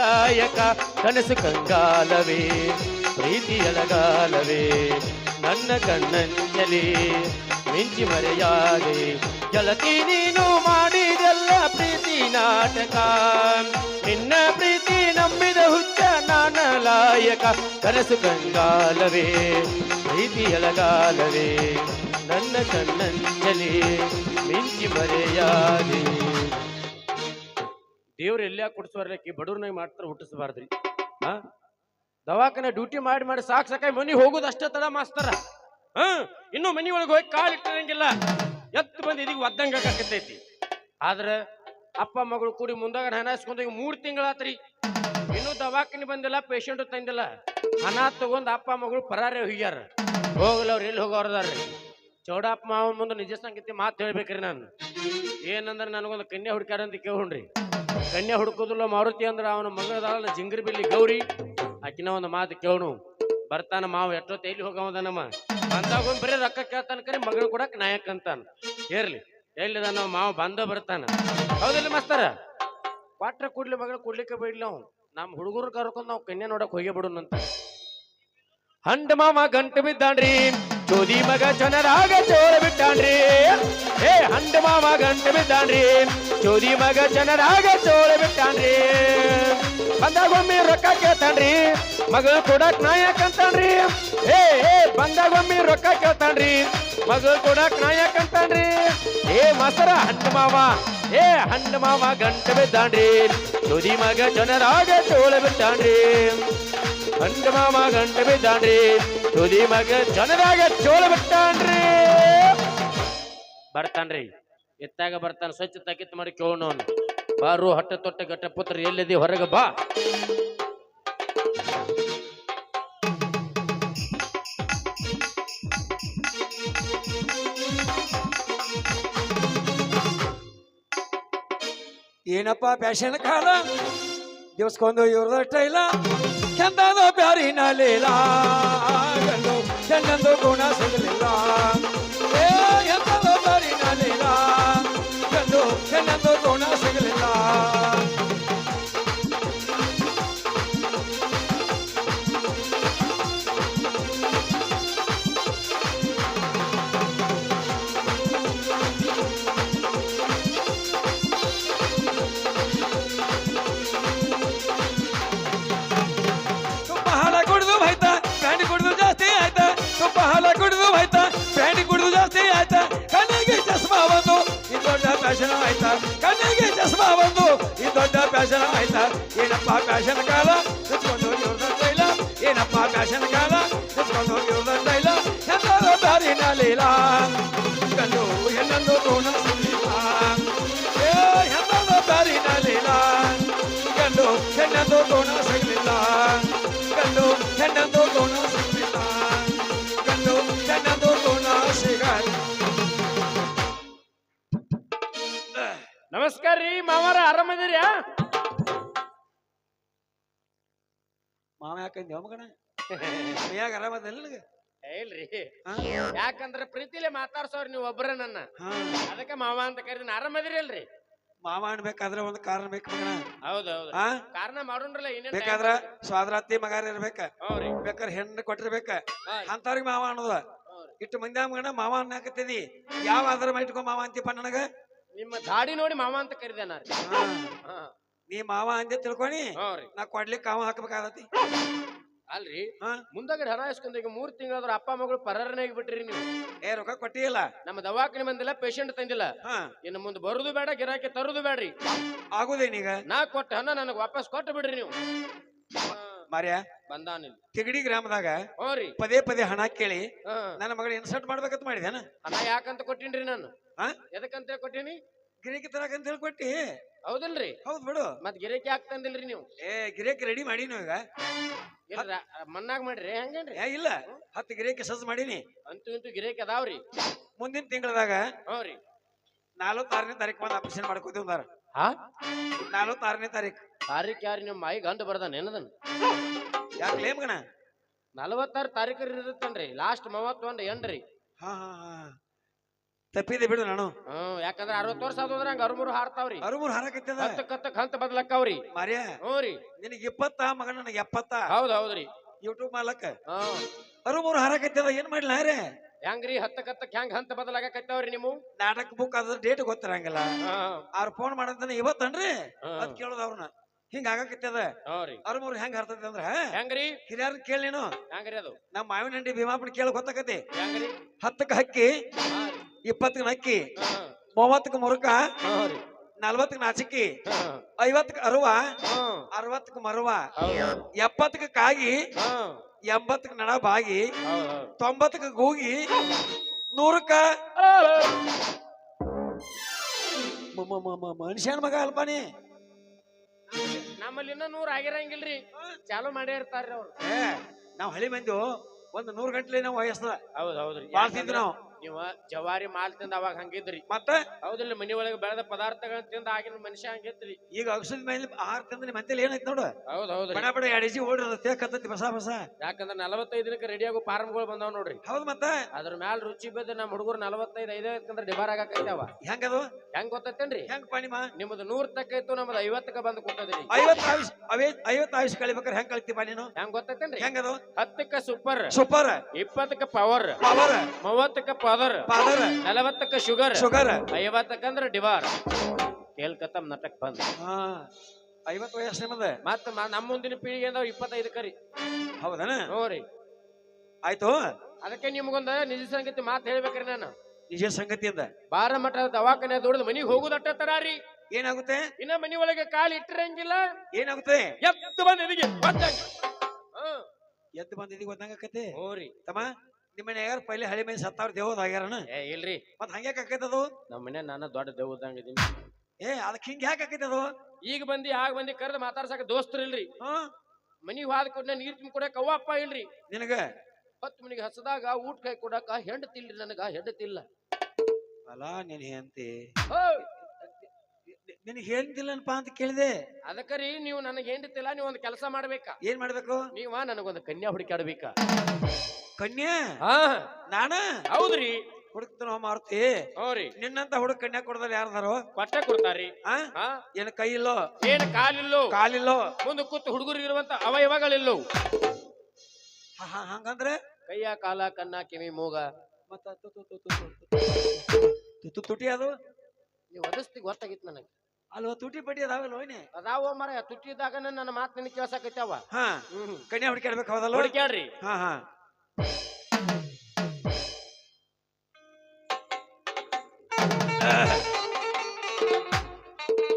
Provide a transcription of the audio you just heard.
ದಾಯಕ ಕನಸು ಕಂಗಾಲವೇ ಪ್ರೀತಿಯಲಗಾಲವೇ ನನ್ನ ಕಣ್ಣಂಜಲಿ ಮಿಂಚಿ ಮರೆಯಾದೆ ಗೆಳತಿ ನೀನು ಮಾಡಿದೆಲ್ಲ ಪ್ರೀತಿ ನಾಟಕ ನಿನ್ನ ಪ್ರೀತಿ ನಂಬಿದ ಹುಚ್ಚ ನಾನ ಲಾಯಕ ಕನಸು ಕಂಗಾಲವೇ ಪ್ರೀತಿಯಲಗಾಲವೇ ನನ್ನ ಕಣ್ಣಂಜಲಿ ಮಿಂಚಿ ಮರೆಯಾದೆ. ದೇವ್ರು ಎಲ್ಲ ಕೊಡಿಸ್ಬಾರ್ಲಕ್ಕಿ ಬಡವ್ರನಾಗ ಮಾಡ್ತಾರೆ ಹುಟ್ಟಿಸ್ಬಾರ್ದ್ರಿ. ದವಾಖಾನೆ ಡ್ಯೂಟಿ ಮಾಡಿ ಸಾಕಾಯಿ ಮನಿ ಹೋಗೋದು ಅಷ್ಟೇ ತಡ ಮಾಸ್ತರ. ಇನ್ನು ಮನಿ ಒಳಗೆ ಹೋಗಿ ಕಾಲು ಇಟ್ಟಿರಂಗಿಲ್ಲ, ಎತ್ತು ಬಂದು ಇದೀಗ ಒದ್ದಂಗ ಆಕತೈತಿ. ಆದ್ರೆ ಅಪ್ಪ ಮಗಳು ಕೂಡಿ ಮುಂದಾಗ ಹಣ ಇಸ್ಕೊಂಡಾಗ 3 ತಿಂಗಳಾತ್ರಿ, ಇನ್ನೂ ದವಾಖಾನೆ ಬಂದಿಲ್ಲ, ಪೇಷಂಟ್ ತಂದಿಲ್ಲ. ಹಣ ತಗೊಂಡ್ ಅಪ್ಪ ಮಗಳು ಪರಾರೇ ಹೋಗ್ಯಾರ. ಹೋಗಲ್ಲ ಅವ್ರು ಎಲ್ಲಿ ಹೋಗೋರ್ದಾರ್ರಿ. ಚೌಡಪ್ಪ ಮಾವನ ಮುಂದೆ ನಿಜ ಸಂಗತಿ ಮಾತು ಹೇಳ್ಬೇಕ್ರಿ. ನಾನು ಏನಂದ್ರೆ ನನಗೊಂದು ಕನ್ಯಾ ಹುಡ್ಕ್ಯಾರ ಅಂತ ಕೇಳ್ರಿ. ಕನ್ಯಾ ಹುಡುಕೋದಿಲ್ಲ ಮಾರುತಿ ಅಂದ್ರೆ ಅವನ ಮಗದಾಳ ಜಿಂಗರಿ ಬಿಲ್ಲಿ ಗೌರಿ, ಆಕಿನ ಒಂದು ಮಾತು ಕೇವನು. ಬರ್ತಾನ ಮಾವ ಎಷ್ಟೊತ್ತು ಎಲ್ಲಿ ಹೋಗವದ ನಮ್ಮ ಬಂದಾಗ ಬರೀ ರೊಕ್ಕ ಕೇಳ್ತಾನ, ಕರಿ ಮಗಳು ಕೊಡಕ್ ನಾಯಕ್ ಅಂತಾನ. ಇರ್ಲಿ ಎಲ್ಲಿದ ನಾವು ಮಾವ ಬಂದ ಬರ್ತಾನ. ಹೌದಿಲ್ಲ ಮಾಸ್ತರ? ಕ್ವಾಟ್ರ ಕೂಡ್ಲಿ ಮಗಳು ಕೊಡ್ಲಿಕ್ಕೆ ಬಿಡ್ಲಿ. ನಾವು ನಮ್ಮ ಹುಡುಗರು ಕರ್ಕೊಂಡು ನಾವು ಕನ್ಯಾ ನೋಡಕ್ ಹೋಗಿ ಬಿಡೋಣಂತ. ಹಂಡ ಮಾವ ಗಂಟು ಬಿದ್ದಾನ್ರಿ, ಚೋದಿ ಮಗ ಜನರಾಗ ಚೋರ ಬಿಟ್ಟಾನ್ರಿ. ಹಂಡ ಮಾವ ಗಂಟು ಬಿದ್ದಾನ್ರಿ, ಚೋದಿ ಮಗ ಜನರಾಗ ಚೋರ ಬಿಟ್ಟಾನ್ರಿ. ಬಂದಾಗೊಮ್ಮೆ ರೊಕ್ಕ ಕೇಳ್ತಾನ್ರಿ, ಮಗಳು ಕೊಡಕ್ ನಾಯಕ್ ಅಂತಾನ್ರಿ. ಬಂದಾಗೊಮ್ಮೆ ರೊಕ್ಕ ಕೇಳ್ತಾನ್ರಿ, ಮಗಳು ಕೊಡಕ್ ನಾಯಕ್ ಅಂತಾನ್ರಿ. ಮಾಸ್ತರ ಹಂಡ ಮಾವ ಹಂಡ ಮಾವ ಗಂಟು ಬಿದ್ದಾನ್ರಿ, ಚೋದಿ ಮಗ ಜನರಾಗ ಚೋಳ ಬಿಟ್ಟಾನ್ರಿ. ಹಂಡ ಮಾವ ಗಂಟು ಬಿದ್ದಾನ್ರಿ, ಚೋದಿ ಮಗ ಜನರಾಗ ಚೋಳ ಬಿಟ್ಟಾನ್ರಿ. ಬರ್ತಾನ್ರಿ, ಎತ್ತಾಗ ಬರ್ತಾನ, ಸ್ವಚ್ಛ ತಕಿತ್ ಮಾಡಿ ಕೇಳೋಣ. ಬಾರು ಹಟ್ಟ ತೊಟ್ಟ ಗಟ್ಟ ಪುತ್ರ ಎಲ್ಲಿದೆ ಹೊರಗೆ ಬಾ. ಏನಪ್ಪ ಪ್ಯಾಶನ್ ಕಾಲ, ದಿವಸಕ್ಕೊಂದು ಇವ್ರದಷ್ಟ ಇಲ್ಲ, ಎಂದಾದ ಪ್ಯಾರಿನ ಲೀಲ, ಗಂಡು ಚೆನ್ನಂದು ಗುಣ ಸಿಗಲಿಲ್ಲ. ಎಂದಾದ ಪ್ಯಾರಿನ ಲೀಲ, ಗಂಡು ಚೆನ್ನಂದು ಗುಣ ಸಿಗಲಿಲ್ಲ. ಕಣ್ಣಿಗೆ ಚಸ್ಮಾ ಬಂದು ಈ ದೊಡ್ಡ ಪ್ಯಾಶನ್ ಆಯ್ತಾ. ಏನಪ್ಪ ಪ್ಯಾಶನ್ ಕಾಲ, ಇಸ್ಕೊಂಡು ಹೋಗಿರೋದ ಇಲ್ಲ. ಏನಪ್ಪ ಪ್ಯಾಶನ್ ಕಾಲ, ಇಸ್ಕೊಂಡು ಹೋಗಿರೋದ ಇಲ್ಲ. ಎಂದಾದ ದಾರಿನ ಲೀಲ, ಗಂಡು ಹೆಣ್ಣಂದು ಗುಣ ಸಿಗಲಿಲ್ಲ. ಎಂದಾದ ದಾರಿನ ಲೀಲ, ಗಂಡು ಹೆಣ್ಣಂದು ಗುಣ ಸಿಗಲಿಲ್ಲ. ಗಂಡು ಹೆಣ್ಣಂದು ಗುಣ ಸಿಗಲಿಲ್ಲ. ಗಂಡು ಹೆಣ್ಣಂದು ಗುಣ ಸಿಗಲಿಲ್ಲ. ನಮಸ್ಕಾರ ರೀ ಮಾವಾರ, ಆರಾಮದಿರ್ಯಾ? ಮಾವ ಯಾಕಂದ ಮಗನ ಯಾಕ ಆರಾಮದಿಲ್ಲ ನನಗೆ? ಇಲ್ರಿ, ಯಾಕಂದ್ರ ಪ್ರೀತಿಲೆ ಮಾತಾಡ್ಸೋರ್ ನೀವು ಒಬ್ರ ನನ್ನ, ಅದಕ್ಕೆ ಮಾವ ಅಂತ ಕರೀತೀನಿ. ಆರಾಮದಿರಿ ಅಲ್ರಿ? ಮಾವ ಅನ್ಬೇಕಾದ್ರೆ ಒಂದು ಕಾರಣ ಬೇಕು ಮಗನ. ಹೌದೌದು, ಕಾರಣ ಮಾಡೋಣ್ರಲ್ಲ. ಏನೇನ್ ಬೇಕಾದ್ರ ಸ್ವಾದ್ರಾತಿ ಮಗಾರ ಇರ್ಬೇಕ, ಬೇಕಾದ್ರೆ ಹೆಣ್ಣು ಕೊಟ್ಟಿರ್ಬೇಕ, ಅಂತವ್ರಿಗೆ ಮಾವ ಅನ್ನೋದು. ಇಟ್ಟು ಮಂದಿ ಮಗನ ಮಾವ ಅನ್ನಾಕತ್ತಿದಿ. ಯಾವ ಆಧಾರ ಇಟ್ಕೊ ಮಾವ ಅಂತೀಪ ನನಗ? ನಿಮ್ಮ ದಾಡಿ ನೋಡಿ ಮಾವ ಅಂತ ಕರೀದೆ. ನೀ ಮಾವ ಅಂದೆ ತಿಳ್ಕೊನಿ, ನಾ ಕೊಡ್ಲಿಕ್ಕೆ ಕಾವ ಹಾಕ್ಬೇಕಾಗತಿ ಅಲ್ರಿ. ಮುಂದಾಗಡೆ ಹಣ ಇಸ್ಕೊಂಡ ಈಗ 3 ತಿಂಗಳಾದ್ರ ಅಪ್ಪ ಮಗಳು ಪರಾರನೇ ಬಿಟ್ರಿ ನೀವು. ರೊಕ್ಕ ಕೊಟ್ಟಿಲ್ಲ, ನಮ್ಮ ದವಾಖಾನೆ ಬಂದಿಲ್ಲ, ಪೇಷಂಟ್ ತಂದಿಲ್ಲ. ಇನ್ನು ಮುಂದೆ ಬರುದು ಬೇಡ, ಗಿರಾಕಿ ತರುದು ಬೇಡ್ರಿ. ಆಗುದೇನೀಗ? ನಾ ಕೊಟ್ಟ ಹಣ ನನಗೆ ವಾಪಸ್ ಕೊಟ್ಟು ಬಿಡ್ರಿ ನೀವು. ಮಾರ್ಯ ಬಂದಾನಿಲ್ಲ ತಿಗಡಿ ಗ್ರಾಮದಾಗ ಪದೇ ಪದೇ ಹಣ ಕೇಳಿ ನನ್ನ ಮಗಳ ಇನ್ಸಲ್ಟ್ ಮಾಡ್ಬೇಕಂತ ಮಾಡಿದೇನ? ಹಣ ಯಾಕಂತ ಕೊಟ್ಟಿನ್ರಿ ನಾನು? ಎದಕ್ಕಂತ ಕೊಟ್ಟಿನಿ? ಗಿರೇಕಿ ತರಕಂತ ಹೇಳಿ ಕೊಟ್ಟಿ. ಹೌದಲ್ರಿ? ಹೌದ್ ಬಿಡು. ಮತ್ ಗಿರೇಕಿ ಹಾಕ್ತಂದಿಲ್ರಿ ನೀವು? ಗಿರೇಕಿ ರೆಡಿ ಮಾಡೀನಿ ಈಗ. ಮನ್ನಾಗ ಮಾಡ್ರಿ ಹಂಗೇನ್ರಿ? ಇಲ್ಲ, 10 ಗಿರೇಕಿ ಸಜ್ಜು ಮಾಡೀನಿ. ಅಂತೂ ಇಂತೂ ಗಿರೇಕಿ ಅದಾವ್ರಿ. ಮುಂದಿನ ತಿಂಗಳದಾಗ 46ನೇ ತಾರೀಕು ಬಂದು ಆಪರೇಷನ್ ಮಾಡ್ಕೋತೀವಿ. 46ನೇ ತಾರೀಕು ಯಾರು ನಿಮ್ಮ ಮಾಯಿ ಗಂಡು ಬರ್ದಾನ ಏನದನ್? ಯಾಕೆ ಮಗನ? 46 ತಾರೀಕು ಇರುತ್ತನ್ರಿ, ಲಾಸ್ಟ್ 31 ಎಂಡ್ರಿ. ತಪ್ಪಿದೆ ಬಿಡು ನಾನು ಯಾಕಂದ್ರ 60 ವರ್ಷ ಆದೋದ್ರ ಹಂಗ ಅರುಮುರು ಹಾರ್ತಾವ್ರಿ ಅರುಮೂರ್ ಹಾರಕತ್ತದ ಹತ್ತಕ್ಕ ಹಂತ ಬದಲಾಕವ್ರಿ ಮಾರ್ಯ ಹ್ಞೂ ರೀ ನಿನಗೆ 20 ಮಗನ ನನಗೆ 70 ಹೌದ್ ಹೌದ್ರಿ ಯೂಟ್ಯೂಬ್ ಮಾಲಕ್ ಹ್ಮ್ ಅರುಮೂರ್ ಹಾರಕತ್ತದ ಏನ್ ಮಾಡ್ಲಾ ರೇ ಹೆಂಗ್ರಿ ಹತ್ತಕ್ಕ ಹೆಂಗ್ ಹಂತ ಬದಲಾಗಕತ್ತವ್ರಿ ನೀವು ನಾಟಕ ಬುಕ್ ಅದ್ರ ಡೇಟ್ ಗೊತ್ತಿರಂಗಿಲ್ಲ ಅವ್ರ ಫೋನ್ ಮಾಡಂತಾನೆ ಇವತ್ತನ್ರಿ ಅದ್ ಕೇಳೋದ ಅವ್ರನ್ನ ಹಿಂಗ ಆಗಾಕತ್ತದ ಹ್ಞೂ ಅರುಮೂರ್ ಹೆಂಗ್ ಹರ್ತೈತಿ ಅಂದ್ರ ಹೆಂಗ್ರಿ ಹಿರಿಯರ್ ಕೇಳಿ ನೀನು ಹೆಂಗ್ರಿ ಅದು ನಮ್ಮ ಮಾವಿನ ಹಂಡಿ ಭೀಮಾಪನ ಕೇಳ ಗೊತ್ತಾಕತಿ ಹೆಂಗ್ರಿ 10ಕ್ಕೆ ಹಕ್ಕಿ ಹಾ ರೀ 20ಕ್ಕೆ ನಕ್ಕಿ ಹ್ಮ್ 30ಕ್ಕೆ ಮುರುಕ ಹ್ಞೂ ರೀ 40ಕ್ಕೆ ನಾಚಿಕಿ ಹ್ಮ್ 50ಕ್ಕೆ ಅರುವ ಹ್ಮ್ 60ಕ್ಕೆ ಮರುವ ಹೌದ್ 70ಕ್ಕೆ ಕಾಗಿ ಹ್ಮ್ 80ಕ್ಕೆ ನಡ ಬಾಗಿ ಹೌದ್ ಹೌದ್ 90ಕ್ಕೆ ಗೂಗಿ 100ಕ್ಕ ಮನುಷ್ಯನ ಮಗ ಅಲ್ಪಾನಿ ನಮ್ಮಲ್ಲಿ ಇನ್ನ 100 ಆಗಿರಂಗಿಲ್ರಿ ಚಾಲು ಮಾಡೇ ಇರ್ತಾರ್ರಿ ಅವ್ರು ನಾವ್ ಹಳಿ ಮಂದಿ ಒಂದ್ 100 ಗಂಟ್ಲೆ ನಾವು ವಯಸ್ಸದ ಹೌದ್ ಹೌದ್ರಿ ಬಾಳ್ತಿದ್ವಿ ನಾವು ನೀವ ಜವಾರಿ ಮಾಲ್ ತಿಂದ ಅವಾಗ ಹಂಗಿದ್ರಿ ಮತ್ತ ಹೌದಿಲ್ಲ ಮನಿ ಒಳಗೆ ಬೆಳೆದ ಪದಾರ್ಥಗಳನ್ನ ತಿಂದ ಆಗಿನ ಮನುಷ್ಯ ಹಂಗಿದ್ರಿ ಈಗ ಔಷಧ ಮೇಲೆ ಆಹಾರ ತಂದ್ರೆ ಮಂತೇಲಿ ಏನೈತಿ ನೋಡು ಹೌದ್ ಹೌದ್ರಿ ಬಡ ಬಡ 2 ಓಡಿರೋದು ತೇಕತ್ತೈತಿ ಬಸ ಯಾಕಂದ್ರ 45 ದಿನಕ್ಕೆ ರೆಡಿ ಆಗೋ ಫಾರ್ಮ್ಗಳು ಬಂದಾವ್ ನೋಡ್ರಿ ಹೌದ್ ಮತ್ತ ಅದ್ರ ಮ್ಯಾಲ ರುಚಿ ಬಿದ್ದು ನಮ್ಮ ಹುಡುಗರು 45 ಐದಕ್ಕಂದ್ರ ಡಿಬಾರ್ ಆಗಾಕೈತಾವ ಹೆಂಗದು ಹೆಂಗ್ ಗೊತ್ತೈತೇನ್ರಿ ಹೆಂಗ್ ಪಾಣಿಮ ನಿಮ್ಮದು 100 ತಕ್ಕೈತು ನಮ್ಮದು 50ಕ್ಕ ಬಂದು ಕೂತದ್ರಿ 50 ಆಯುಷ್ ಕಳಿಬೇಕಾರೆ ಹೆಂಗ್ ಕಳಿತಿ ಬಾ ನೀನು ಹೆಂಗ್ ಗೊತ್ತೈತೇನ್ರಿ ಹೆಂಗದು 10ಕ್ಕ ಸೂಪರ್ ಸೂಪರ್ 20ಕ್ಕ ಪವರ್ ಪವರ್ 30ಕ್ಕ ಪದರ್ ಪಾದರ್ 40ಕ್ಕ ಶುಗರ್ ಶುಗರ್ 50ಕ್ಕಂದ್ರ ಡಿಬಾರ್ ಕೇಳ್ಕತ್ತಮ್ ನಟಕ್ ಬಂದ್ ಹಾ 50 ವಯಸ್ಸು ನಿಮ್ಮದ ಮತ್ತ ನಮ್ಮ ಮುಂದಿನ ಪೀಳಿಗೆ ಅಂದವ್ 25 ಕರಿ ಹೌದನ ಹ್ಞೂ ರೀ ಆಯ್ತು ಅದಕ್ಕೆ ನಿಮ್ಗೊಂದ ನಿಜ ಸಂಗತಿ ಮಾತು ಹೇಳ್ಬೇಕ್ರಿ ನಾನು ನಿಜ ಸಂಗತಿಯಿಂದ ಬಾರ ಮಠ ದವಾಖಾನೆ ದುಡ್ದು ಮನಿಗ್ ಹೋಗುದಟ್ಟ ತರಾರಿ ಏನಾಗುತ್ತೆ ಇನ್ನ ಮನಿ ಒಳಗೆ ಕಾಲು ಇಟ್ಟಿರಂಗಿಲ್ಲ ಏನಾಗುತ್ತೆ ಎತ್ತು ಬಂದ್ ಎದಿಗೆ ಎದ್ದು ಬಂದಿದ್ದೀವಿ ಗೊತ್ತಂಗಕತಿ ಹ್ಞೂ ರೀ ತಮ್ಮ ನಿಮ್ಮ ಮನ್ಯಾಗ ಪೈಲೆ ಹಳಿ ಮನೆ ಸತ್ತಾವ್ರ ದೇವದ ಆಗ್ಯಾರನ ಏ ಇಲ್ರಿ ಮತ್ ಹಂಗ್ಯಾಕ ಆಕೈತದು ನಮ್ಮ ಮನೆ ನಾನು ದೊಡ್ಡ ದೇವದಂಗ ಇದೀನಿ ಅದಕ್ಕೆ ಹಿಂಗ ಯಾಕೆ ಆಕೈತದು ಈಗ ಬಂದಿ ಕರೆದು ಮಾತಾಡ್ಸಕ ದೋಸ್ತರು ಇಲ್ರಿ ಹ್ಮ್ ಮನಿಗ್ ಹೋದ ಕೂಡಲೇ ನೀರ್ ತುಂಬ ಕೊಡಕ ಅವ್ವಪ್ಪ ಇಲ್ರಿ ನಿನಗ 10 ಮನಿಗೆ ಹಸದಾಗ ಊಟ ಕೈ ಕೊಡಕ ಹೆಂಡತಿಲ್ರಿ ನನಗ ಹೆಂಡತಿಲ್ಲ ಅಲ್ಲ ನೀನ್ ಹೆಂಡತಿ ಹೋಯ್ ನಿನಗೆ ಹೇಳ್ತಿಲ್ಲನಪ್ಪ ಅಂತ ಕೇಳಿದೆ ಅದಕ್ಕರಿ ನೀವು ನನಗೆ ಹೆಂಡತಿಲ್ಲ ನೀವು ಒಂದು ಕೆಲಸ ಮಾಡ್ಬೇಕಾ ಏನ್ ಮಾಡ್ಬೇಕು ನೀವ ನನಗೊಂದು ಕನ್ಯಾ ಹುಡುಕಾಡ್ಬೇಕಾ ಕನ್ಯಾ ಹಾ ನಾನ ಹೌದ್ರಿ ಹುಡುಕ್ತ ಮಾರುತಿ ಹ್ಞೂರಿ ನಿನ್ನಂತ ಹುಡುಗ ಕನ್ಯಾ ಕೊಡದಲ್ಲಿ ಯಾರದಾರು ಕೊಟ್ಟೆ ಕೊಡ್ತಾರಿ ಏನ್ ಕೈ ಇಲ್ಲೋ ಏನ್ ಕಾಲಿಲ್ಲೋ ಕಾಲಿಲ್ಲೋ ಮುಂದೆ ಕೂತು ಹುಡುಗರು ಇರುವಂತ ಅವಯವಗಳಿಲ್ಲೋ ಹಂಗಂದ್ರೆ ಕೈಯ ಕಾಲ ಕನ್ನ ಕಿವಿ ಮೂಗ ಮತ್ತ ತುಟಿ ಅದು ನೀವು ಒದಸ್ತಿ ಗೊತ್ತಾಗಿತ್ತು ನನಗೆ ಅಲ್ವ ತುಟಿ ಬಡ್ಡಿ ಅದಾವಲ್ಲ ಹೋಯ್ನೆ ಅದಾವ ಮರ ತುಟ್ಟಿದಾಗ ನನ್ನ ಮಾತು ನಿನಗೆ ಕೇಳ್ಸಕೈತಾವ ಹಾ ಕನ್ಯಾ ಹುಡುಕಾಡ್ಬೇಕು ಹೌದಲ್ಲ ಹುಡುಕ್ಯಾಡ್ರಿ ಹಾ ಹಾ